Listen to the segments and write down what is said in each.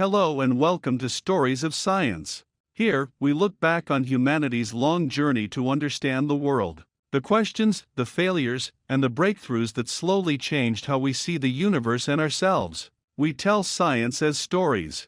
Hello and welcome to Stories of Science. Here, we look back on humanity's long journey to understand the world. The questions, the failures, and the breakthroughs that slowly changed how we see the universe and ourselves. We tell science as stories.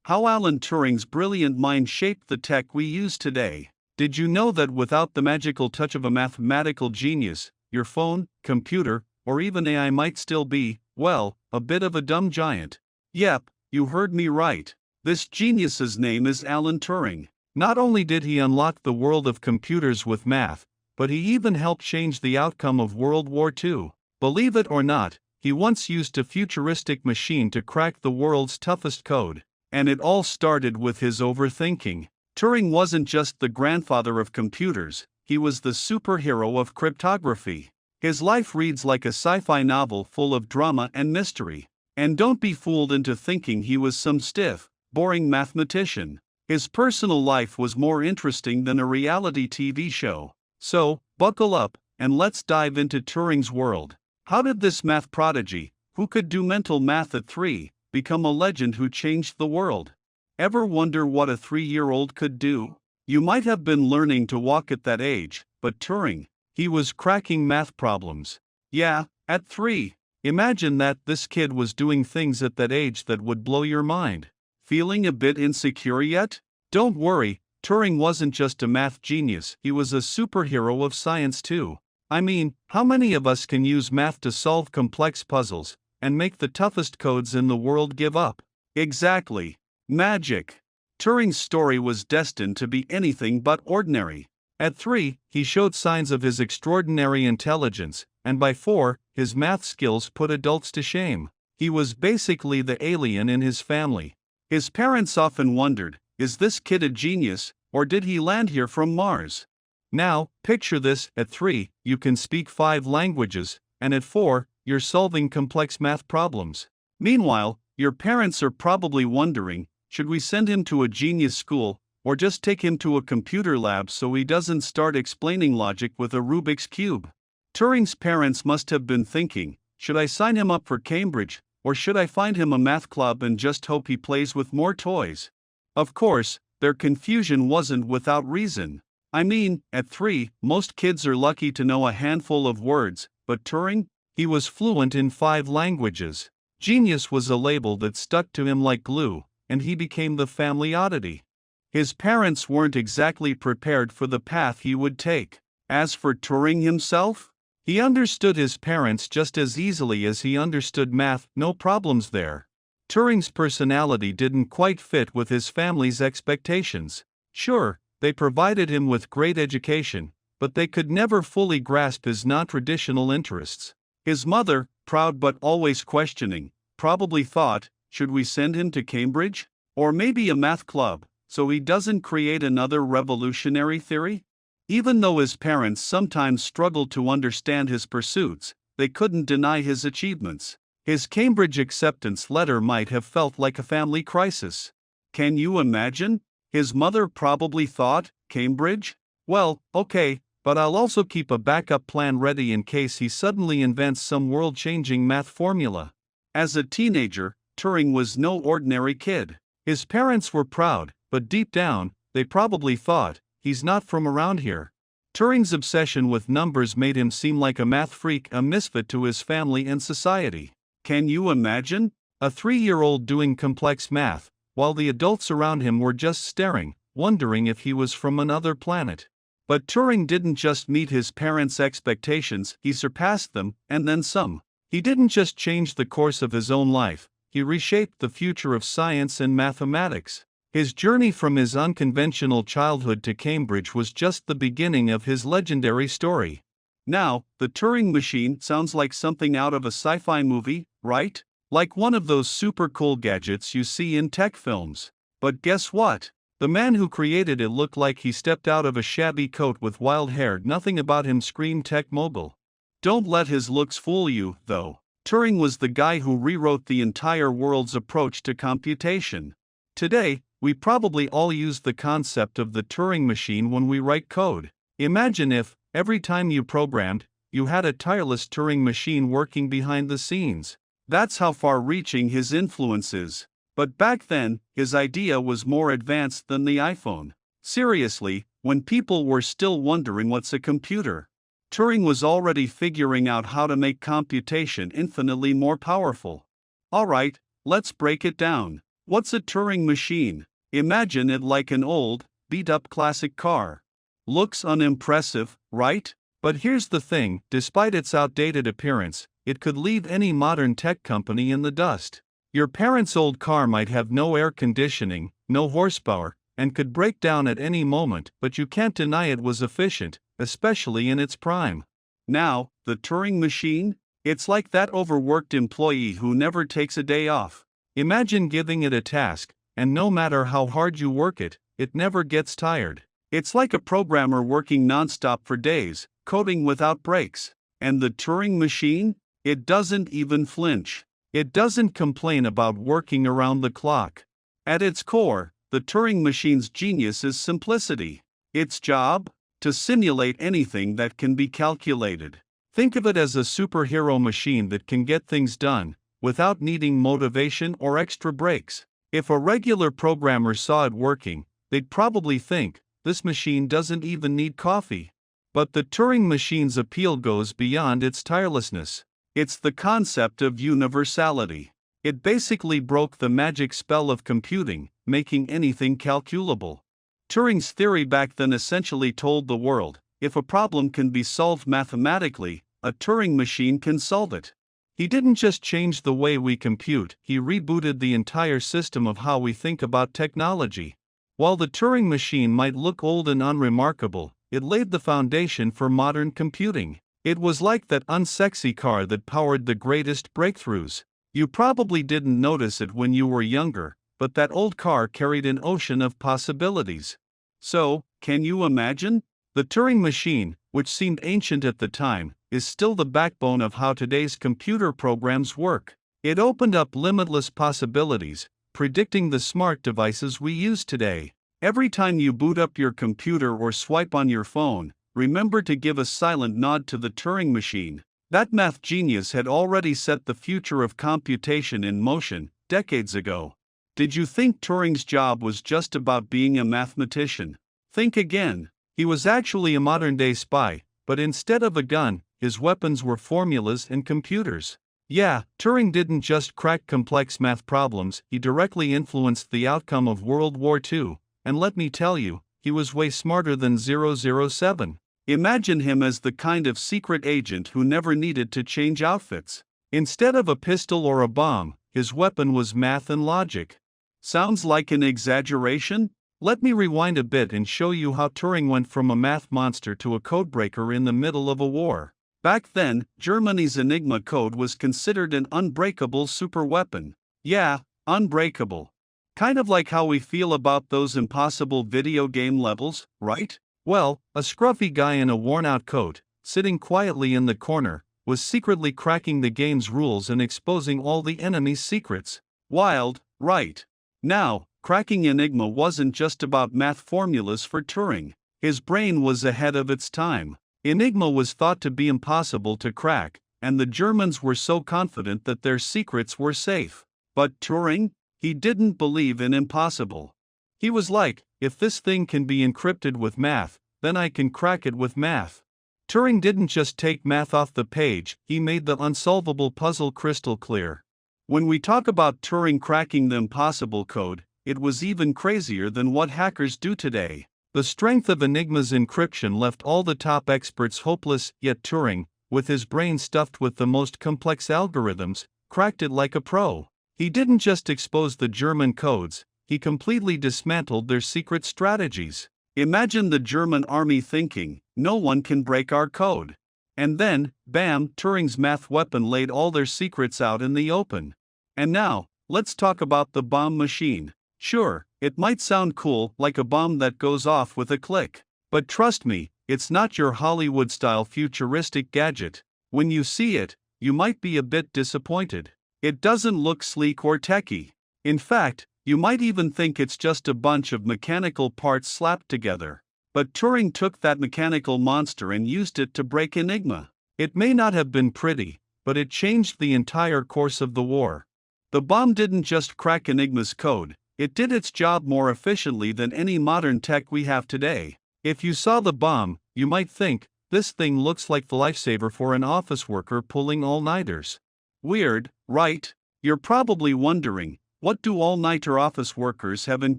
How Alan Turing's brilliant mind shaped the tech we use today. Did you know that without the magical touch of a mathematical genius, your phone, computer, or even AI might still be, well, a bit of a dumb giant? Yep, you heard me right. This genius's name is Alan Turing. Not only did he unlock the world of computers with math, but he even helped change the outcome of World War II. Believe it or not, he once used a futuristic machine to crack the world's toughest code. And it all started with his overthinking. Turing wasn't just the grandfather of computers, he was the superhero of cryptography. His life reads like a sci-fi novel full of drama and mystery. And don't be fooled into thinking he was some stiff, boring mathematician. His personal life was more interesting than a reality TV show. So, buckle up, and let's dive into Turing's world. How did this math prodigy, who could do mental math at 3, become a legend who changed the world? Ever wonder what a 3-year-old could do? You might have been learning to walk at that age, but Turing, he was cracking math problems. Yeah, at 3. Imagine that this kid was doing things at that age that would blow your mind. Feeling a bit insecure yet? Don't worry, Turing wasn't just a math genius, he was a superhero of science too. I mean, how many of us can use math to solve complex puzzles and make the toughest codes in the world give up? Exactly. Magic. Turing's story was destined to be anything but ordinary. At 3, he showed signs of his extraordinary intelligence, and by 4, his math skills put adults to shame. He was basically the alien in his family. His parents often wondered, is this kid a genius, or did he land here from Mars? Now, picture this, at 3, you can speak 5 languages, and at 4, you're solving complex math problems. Meanwhile, your parents are probably wondering, should we send him to a genius school, or just take him to a computer lab so he doesn't start explaining logic with a Rubik's Cube? Turing's parents must have been thinking, should I sign him up for Cambridge, or should I find him a math club and just hope he plays with more toys? Of course, their confusion wasn't without reason. I mean, at 3, most kids are lucky to know a handful of words, but Turing? He was fluent in 5 languages. Genius was a label that stuck to him like glue, and he became the family oddity. His parents weren't exactly prepared for the path he would take. As for Turing himself, he understood his parents just as easily as he understood math, no problems there. Turing's personality didn't quite fit with his family's expectations. Sure, they provided him with great education, but they could never fully grasp his non-traditional interests. His mother, proud but always questioning, probably thought, should we send him to Cambridge? Or maybe a math club, so he doesn't create another revolutionary theory? Even though his parents sometimes struggled to understand his pursuits, they couldn't deny his achievements. His Cambridge acceptance letter might have felt like a family crisis. Can you imagine? His mother probably thought, Cambridge? Well, okay, but I'll also keep a backup plan ready in case he suddenly invents some world-changing math formula. As a teenager, Turing was no ordinary kid. His parents were proud, but deep down, they probably thought, he's not from around here. Turing's obsession with numbers made him seem like a math freak, a misfit to his family and society. Can you imagine? A 3-year-old doing complex math, while the adults around him were just staring, wondering if he was from another planet. But Turing didn't just meet his parents' expectations, he surpassed them, and then some. He didn't just change the course of his own life, he reshaped the future of science and mathematics. His journey from his unconventional childhood to Cambridge was just the beginning of his legendary story. Now, the Turing machine sounds like something out of a sci-fi movie, right? Like one of those super cool gadgets you see in tech films. But guess what? The man who created it looked like he stepped out of a shabby coat with wild hair. Nothing about him screamed tech mogul. Don't let his looks fool you, though. Turing was the guy who rewrote the entire world's approach to computation. Today, we probably all use the concept of the Turing machine when we write code. Imagine if, every time you programmed, you had a tireless Turing machine working behind the scenes. That's how far-reaching his influence is. But back then, his idea was more advanced than the iPhone. Seriously, when people were still wondering what's a computer, Turing was already figuring out how to make computation infinitely more powerful. Alright, let's break it down. What's a Turing machine? Imagine it like an old, beat-up classic car. Looks unimpressive, right? But here's the thing, despite its outdated appearance, it could leave any modern tech company in the dust. Your parents' old car might have no air conditioning, no horsepower, and could break down at any moment, but you can't deny it was efficient, especially in its prime. Now, the Turing machine? It's like that overworked employee who never takes a day off. Imagine giving it a task, and no matter how hard you work it, it never gets tired. It's like a programmer working nonstop for days, coding without breaks. And the Turing machine? It doesn't even flinch. It doesn't complain about working around the clock. At its core, the Turing machine's genius is simplicity. Its job? To simulate anything that can be calculated. Think of it as a superhero machine that can get things done, without needing motivation or extra breaks. If a regular programmer saw it working, they'd probably think, this machine doesn't even need coffee. But the Turing machine's appeal goes beyond its tirelessness. It's the concept of universality. It basically broke the magic spell of computing, making anything calculable. Turing's theory back then essentially told the world, if a problem can be solved mathematically, a Turing machine can solve it. He didn't just change the way we compute, he rebooted the entire system of how we think about technology. While the Turing machine might look old and unremarkable, it laid the foundation for modern computing. It was like that unsexy car that powered the greatest breakthroughs. You probably didn't notice it when you were younger, but that old car carried an ocean of possibilities. So, can you imagine? The Turing machine, which seemed ancient at the time, is still the backbone of how today's computer programs work. It opened up limitless possibilities, predicting the smart devices we use today. Every time you boot up your computer or swipe on your phone, remember to give a silent nod to the Turing machine. That math genius had already set the future of computation in motion, decades ago. Did you think Turing's job was just about being a mathematician? Think again. He was actually a modern-day spy, but instead of a gun, his weapons were formulas and computers. Yeah, Turing didn't just crack complex math problems, he directly influenced the outcome of World War II, and let me tell you, he was way smarter than 007. Imagine him as the kind of secret agent who never needed to change outfits. Instead of a pistol or a bomb, his weapon was math and logic. Sounds like an exaggeration? Let me rewind a bit and show you how Turing went from a math monster to a codebreaker in the middle of a war. Back then, Germany's Enigma code was considered an unbreakable superweapon. Yeah, unbreakable. Kind of like how we feel about those impossible video game levels, right? Well, a scruffy guy in a worn-out coat, sitting quietly in the corner, was secretly cracking the game's rules and exposing all the enemy's secrets. Wild, right? Now, cracking Enigma wasn't just about math formulas for Turing. His brain was ahead of its time. Enigma was thought to be impossible to crack, and the Germans were so confident that their secrets were safe. But Turing? He didn't believe in impossible. He was like, if this thing can be encrypted with math, then I can crack it with math. Turing didn't just take math off the page, he made the unsolvable puzzle crystal clear. When we talk about Turing cracking the impossible code, it was even crazier than what hackers do today. The strength of Enigma's encryption left all the top experts hopeless, yet Turing, with his brain stuffed with the most complex algorithms, cracked it like a pro. He didn't just expose the German codes, he completely dismantled their secret strategies. Imagine the German army thinking, no one can break our code. And then, bam, Turing's math weapon laid all their secrets out in the open. And now, let's talk about the bomb machine. Sure, it might sound cool, like a bomb that goes off with a click. But trust me, it's not your Hollywood-style futuristic gadget. When you see it, you might be a bit disappointed. It doesn't look sleek or techy. In fact, you might even think it's just a bunch of mechanical parts slapped together. But Turing took that mechanical monster and used it to break Enigma. It may not have been pretty, but it changed the entire course of the war. The bomb didn't just crack Enigma's code, it did its job more efficiently than any modern tech we have today. If you saw the bomb, you might think, this thing looks like the lifesaver for an office worker pulling all-nighters. Weird, right? You're probably wondering, what do all-nighter office workers have in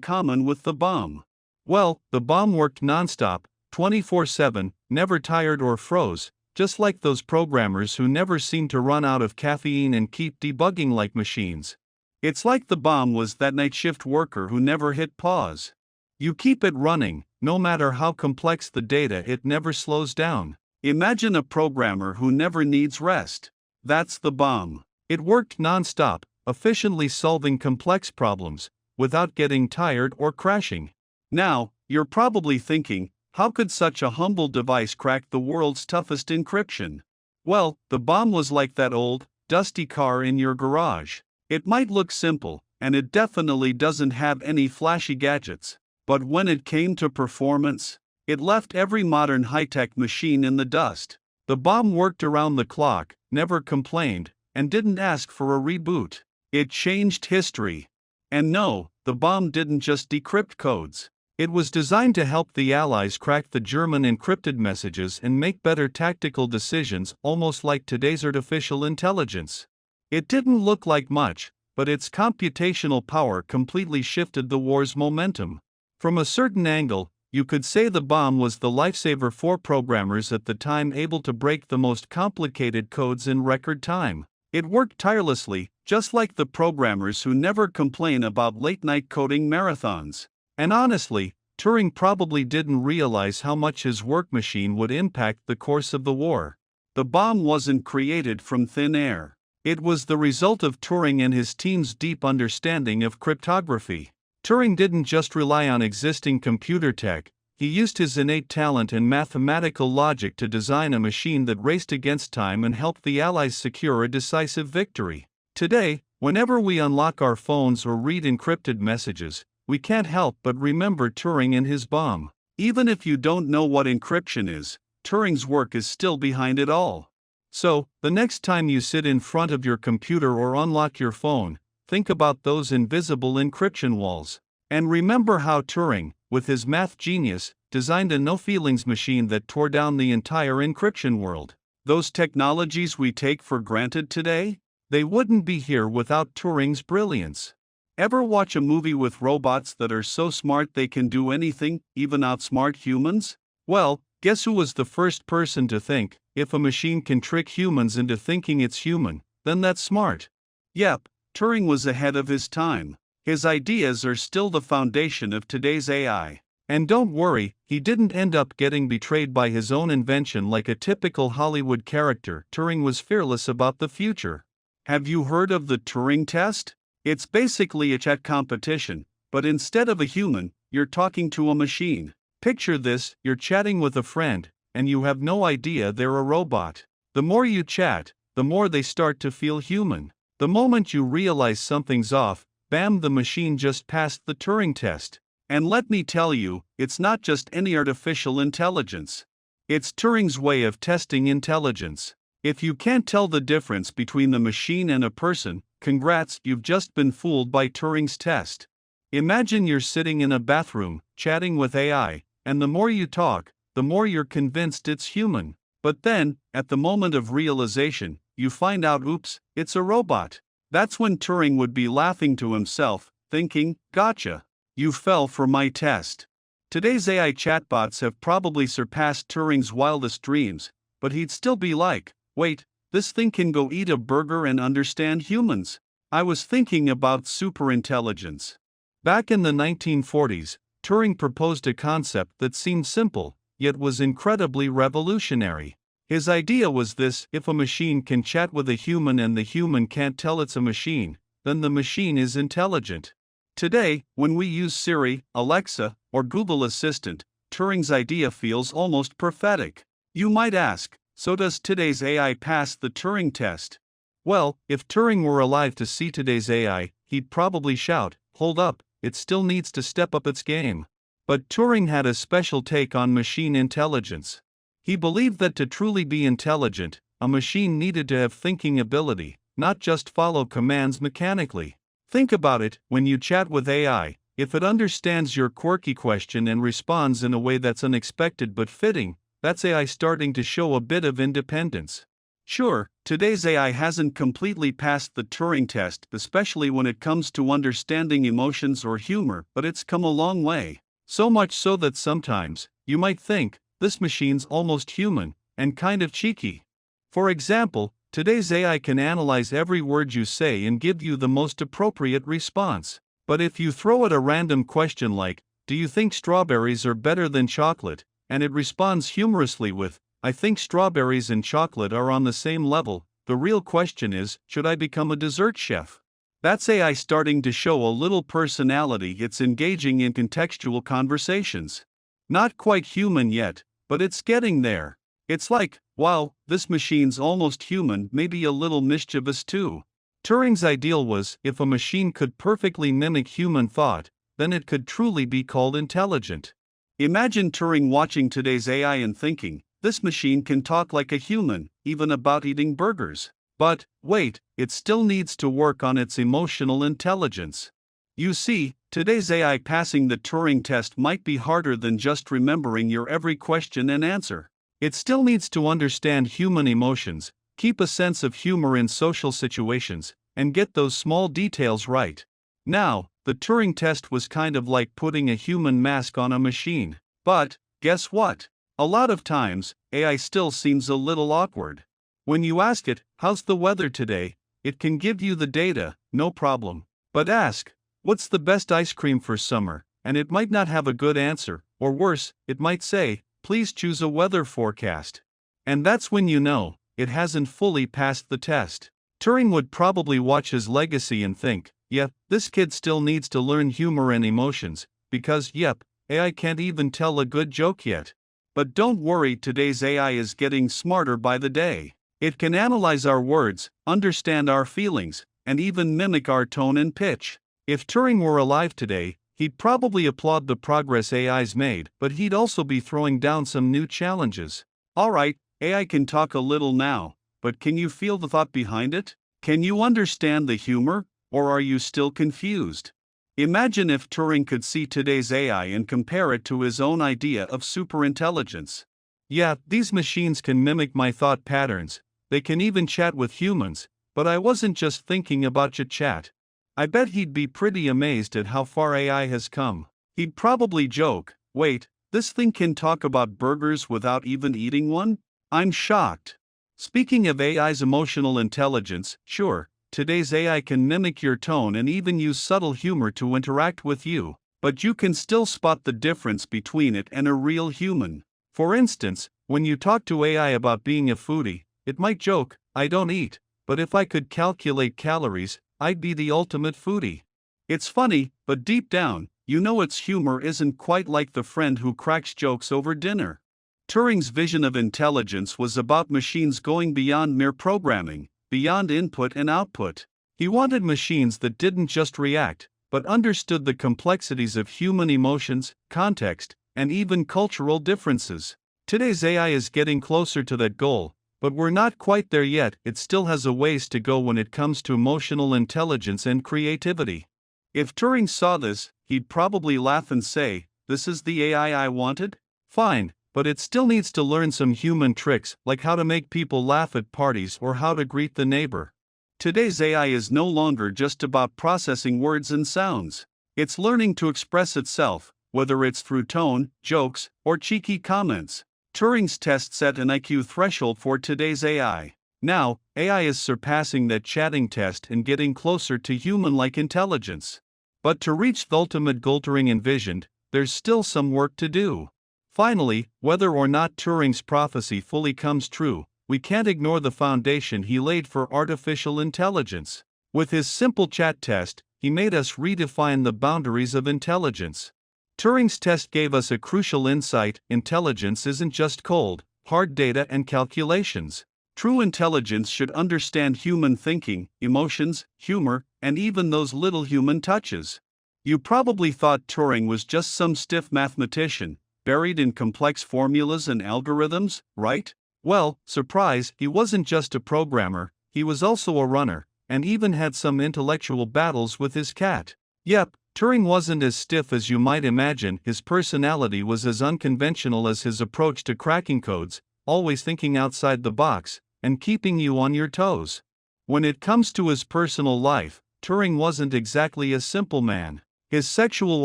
common with the bomb? Well, the bomb worked non-stop, 24/7, never tired or froze, just like those programmers who never seem to run out of caffeine and keep debugging like machines. It's like the bomb was that night shift worker who never hit pause. You keep it running, no matter how complex the data, it never slows down. Imagine a programmer who never needs rest. That's the bomb. It worked non-stop, efficiently solving complex problems, without getting tired or crashing. Now, you're probably thinking, how could such a humble device crack the world's toughest encryption? Well, the bomb was like that old, dusty car in your garage. It might look simple, and it definitely doesn't have any flashy gadgets. But when it came to performance, it left every modern high-tech machine in the dust. The bomb worked around the clock, never complained, and didn't ask for a reboot. It changed history. And no, the bomb didn't just decrypt codes. It was designed to help the Allies crack the German encrypted messages and make better tactical decisions, almost like today's artificial intelligence. It didn't look like much, but its computational power completely shifted the war's momentum. From a certain angle, you could say the bomb was the lifesaver for programmers at the time, able to break the most complicated codes in record time. It worked tirelessly, just like the programmers who never complain about late-night coding marathons. And honestly, Turing probably didn't realize how much his work machine would impact the course of the war. The bomb wasn't created from thin air. It was the result of Turing and his team's deep understanding of cryptography. Turing didn't just rely on existing computer tech, he used his innate talent and mathematical logic to design a machine that raced against time and helped the Allies secure a decisive victory. Today, whenever we unlock our phones or read encrypted messages, we can't help but remember Turing and his bomb. Even if you don't know what encryption is, Turing's work is still behind it all. So, the next time you sit in front of your computer or unlock your phone, think about those invisible encryption walls. And remember how Turing, with his math genius, designed a no-feelings machine that tore down the entire encryption world. Those technologies we take for granted today? They wouldn't be here without Turing's brilliance. Ever watch a movie with robots that are so smart they can do anything, even outsmart humans? Well, guess who was the first person to think, if a machine can trick humans into thinking it's human, then that's smart? Yep, Turing was ahead of his time. His ideas are still the foundation of today's AI. And don't worry, he didn't end up getting betrayed by his own invention like a typical Hollywood character. Turing was fearless about the future. Have you heard of the Turing test? It's basically a chat competition, but instead of a human, you're talking to a machine. Picture this, you're chatting with a friend, and you have no idea they're a robot. The more you chat, the more they start to feel human. The moment you realize something's off, bam, the machine just passed the Turing test. And let me tell you, it's not just any artificial intelligence. It's Turing's way of testing intelligence. If you can't tell the difference between the machine and a person, congrats, you've just been fooled by Turing's test. Imagine you're sitting in a bathroom, chatting with AI, and the more you talk, the more you're convinced it's human. But then, at the moment of realization, you find out, oops, it's a robot. That's when Turing would be laughing to himself, thinking, gotcha. You fell for my test. Today's AI chatbots have probably surpassed Turing's wildest dreams, but he'd still be like, wait, this thing can go eat a burger and understand humans? I was thinking about superintelligence. Back in the 1940s, Turing proposed a concept that seemed simple, yet was incredibly revolutionary. His idea was this: if a machine can chat with a human and the human can't tell it's a machine, then the machine is intelligent. Today, when we use Siri, Alexa, or Google Assistant, Turing's idea feels almost prophetic. You might ask, so does today's AI pass the Turing test? Well, if Turing were alive to see today's AI, he'd probably shout, hold up, it still needs to step up its game. But Turing had a special take on machine intelligence. He believed that to truly be intelligent, a machine needed to have thinking ability, not just follow commands mechanically. Think about it: when you chat with AI, if it understands your quirky question and responds in a way that's unexpected but fitting, that's AI starting to show a bit of independence. Sure, today's AI hasn't completely passed the Turing test, especially when it comes to understanding emotions or humor, but it's come a long way. So much so that sometimes, you might think, this machine's almost human, and kind of cheeky. For example, today's AI can analyze every word you say and give you the most appropriate response. But if you throw it a random question like, "Do you think strawberries are better than chocolate?" and it responds humorously with, "I think strawberries and chocolate are on the same level," the real question is, should I become a dessert chef? That's AI starting to show a little personality. It's engaging in contextual conversations. Not quite human yet, but it's getting there. It's like, wow, this machine's almost human, maybe a little mischievous too. Turing's ideal was, if a machine could perfectly mimic human thought, then it could truly be called intelligent. Imagine Turing watching today's AI and thinking, this machine can talk like a human, even about eating burgers. But, wait, it still needs to work on its emotional intelligence. You see, today's AI passing the Turing test might be harder than just remembering your every question and answer. It still needs to understand human emotions, keep a sense of humor in social situations, and get those small details right. Now, the Turing test was kind of like putting a human mask on a machine. But, guess what? A lot of times, AI still seems a little awkward. When you ask it, "How's the weather today?" it can give you the data, no problem. But ask, "What's the best ice cream for summer?" and it might not have a good answer, or worse, it might say, "Please choose a weather forecast." And that's when you know, it hasn't fully passed the test. Turing would probably watch his legacy and think, "Yeah, this kid still needs to learn humor and emotions, because, yep, AI can't even tell a good joke yet." But don't worry, today's AI is getting smarter by the day. It can analyze our words, understand our feelings, and even mimic our tone and pitch. If Turing were alive today, he'd probably applaud the progress AI's made, but he'd also be throwing down some new challenges. Alright, AI can talk a little now, but can you feel the thought behind it? Can you understand the humor, or are you still confused? Imagine if Turing could see today's AI and compare it to his own idea of superintelligence. Yeah, these machines can mimic my thought patterns, they can even chat with humans, but I wasn't just thinking about your chat. I bet he'd be pretty amazed at how far AI has come. He'd probably joke, "Wait, this thing can talk about burgers without even eating one? I'm shocked." Speaking of AI's emotional intelligence, sure, today's AI can mimic your tone and even use subtle humor to interact with you, but you can still spot the difference between it and a real human. For instance, when you talk to AI about being a foodie, it might joke, "I don't eat, but if I could calculate calories, I'd be the ultimate foodie." It's funny, but deep down, you know its humor isn't quite like the friend who cracks jokes over dinner. Turing's vision of intelligence was about machines going beyond mere programming, beyond input and output. He wanted machines that didn't just react, but understood the complexities of human emotions, context, and even cultural differences. Today's AI is getting closer to that goal, but we're not quite there yet. It still has a ways to go when it comes to emotional intelligence and creativity. If Turing saw this, he'd probably laugh and say, "This is the AI I wanted?" Fine, but it still needs to learn some human tricks, like how to make people laugh at parties or how to greet the neighbor. Today's AI is no longer just about processing words and sounds. It's learning to express itself, whether it's through tone, jokes, or cheeky comments. Turing's test set an IQ threshold for today's AI. Now, AI is surpassing that chatting test and getting closer to human-like intelligence. But to reach the ultimate goal Turing envisioned, there's still some work to do. Finally, whether or not Turing's prophecy fully comes true, we can't ignore the foundation he laid for artificial intelligence. With his simple chat test, he made us redefine the boundaries of intelligence. Turing's test gave us a crucial insight: intelligence isn't just cold, hard data and calculations. True intelligence should understand human thinking, emotions, humor, and even those little human touches. You probably thought Turing was just some stiff mathematician, buried in complex formulas and algorithms, right? Well, surprise, he wasn't just a programmer, he was also a runner, and even had some intellectual battles with his cat. Yep, Turing wasn't as stiff as you might imagine. His personality was as unconventional as his approach to cracking codes, always thinking outside the box, and keeping you on your toes. When it comes to his personal life, Turing wasn't exactly a simple man. His sexual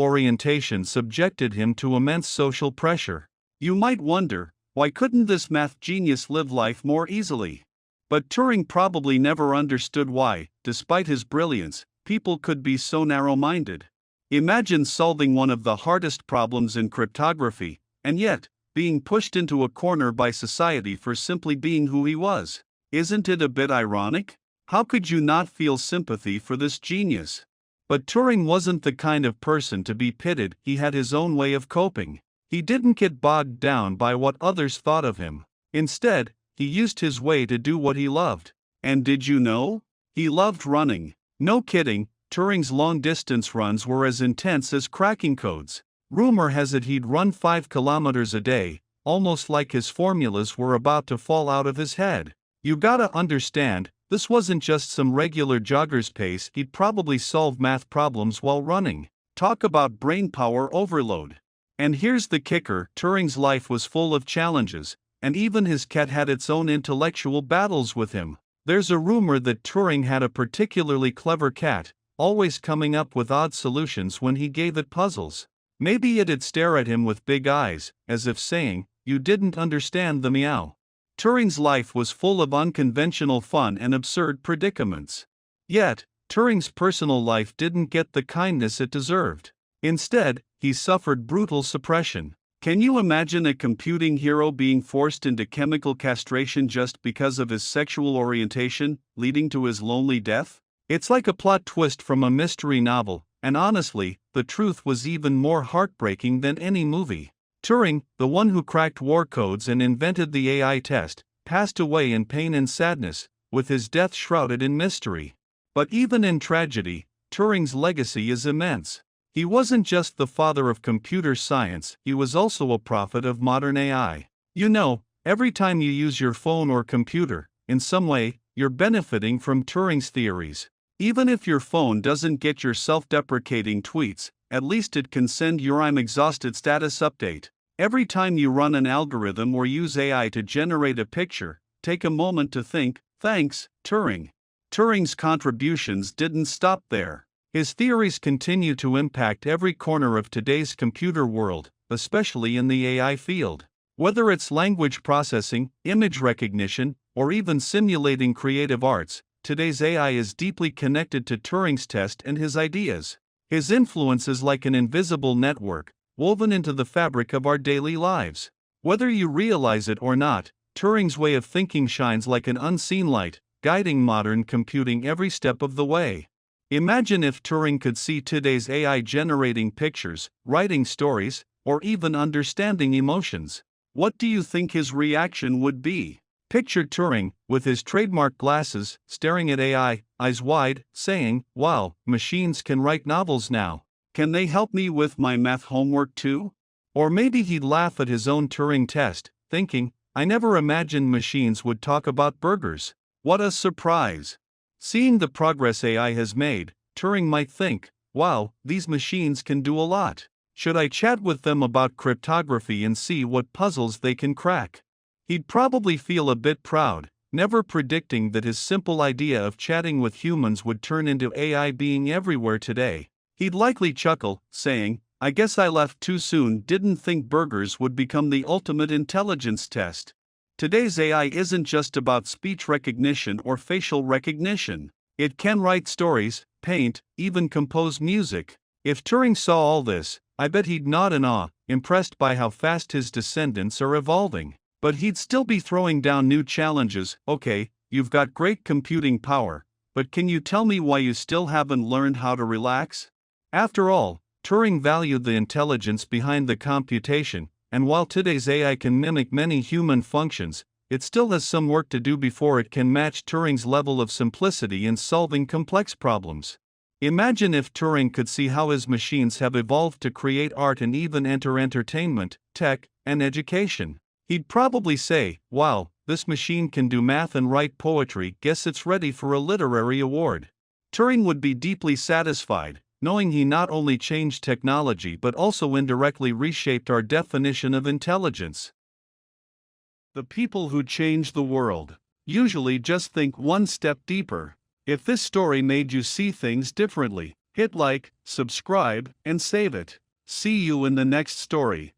orientation subjected him to immense social pressure. You might wonder, why couldn't this math genius live life more easily? But Turing probably never understood why, despite his brilliance, people could be so narrow-minded. Imagine solving one of the hardest problems in cryptography, and yet, being pushed into a corner by society for simply being who he was. Isn't it a bit ironic? How could you not feel sympathy for this genius? But Turing wasn't the kind of person to be pitied. He had his own way of coping. He didn't get bogged down by what others thought of him. Instead, he used his way to do what he loved. And did you know? He loved running. No kidding, Turing's long-distance runs were as intense as cracking codes. Rumor has it he'd run 5 kilometers a day, almost like his formulas were about to fall out of his head. You gotta understand, this wasn't just some regular jogger's pace. He'd probably solve math problems while running. Talk about brain power overload. And here's the kicker, Turing's life was full of challenges, and even his cat had its own intellectual battles with him. There's a rumor that Turing had a particularly clever cat, always coming up with odd solutions when he gave it puzzles. Maybe it'd stare at him with big eyes, as if saying, "You didn't understand the meow." Turing's life was full of unconventional fun and absurd predicaments. Yet, Turing's personal life didn't get the kindness it deserved. Instead, he suffered brutal suppression. Can you imagine a computing hero being forced into chemical castration just because of his sexual orientation, leading to his lonely death? It's like a plot twist from a mystery novel, and honestly, the truth was even more heartbreaking than any movie. Turing, the one who cracked war codes and invented the AI test, passed away in pain and sadness, with his death shrouded in mystery. But even in tragedy, Turing's legacy is immense. He wasn't just the father of computer science, he was also a prophet of modern AI. You know, every time you use your phone or computer, in some way, you're benefiting from Turing's theories. Even if your phone doesn't get your self-deprecating tweets, at least it can send your "I'm exhausted" status update. Every time you run an algorithm or use AI to generate a picture, take a moment to think, thanks, Turing. Turing's contributions didn't stop there. His theories continue to impact every corner of today's computer world, especially in the AI field. Whether it's language processing, image recognition, or even simulating creative arts, today's AI is deeply connected to Turing's test and his ideas. His influence is like an invisible network, woven into the fabric of our daily lives. Whether you realize it or not, Turing's way of thinking shines like an unseen light, guiding modern computing every step of the way. Imagine if Turing could see today's AI generating pictures, writing stories, or even understanding emotions. What do you think his reaction would be? Picture Turing, with his trademark glasses, staring at AI, eyes wide, saying, "Wow, machines can write novels now. Can they help me with my math homework too?" Or maybe he'd laugh at his own Turing test, thinking, "I never imagined machines would talk about burgers. What a surprise." Seeing the progress AI has made, Turing might think, "Wow, these machines can do a lot. Should I chat with them about cryptography and see what puzzles they can crack?" He'd probably feel a bit proud, never predicting that his simple idea of chatting with humans would turn into AI being everywhere today. He'd likely chuckle, saying, "I guess I left too soon, didn't think burgers would become the ultimate intelligence test." Today's AI isn't just about speech recognition or facial recognition. It can write stories, paint, even compose music. If Turing saw all this, I bet he'd nod in awe, impressed by how fast his descendants are evolving. But he'd still be throwing down new challenges. "Okay, you've got great computing power, but can you tell me why you still haven't learned how to relax?" After all, Turing valued the intelligence behind the computation, and while today's AI can mimic many human functions, it still has some work to do before it can match Turing's level of simplicity in solving complex problems. Imagine if Turing could see how his machines have evolved to create art and even enter entertainment, tech, and education. He'd probably say, "Wow, this machine can do math and write poetry, guess it's ready for a literary award. Turing would be deeply satisfied, knowing he not only changed technology but also indirectly reshaped our definition of intelligence. The people who change the world usually just think one step deeper. If this story made you see things differently, hit like, subscribe, and save it. See you in the next story.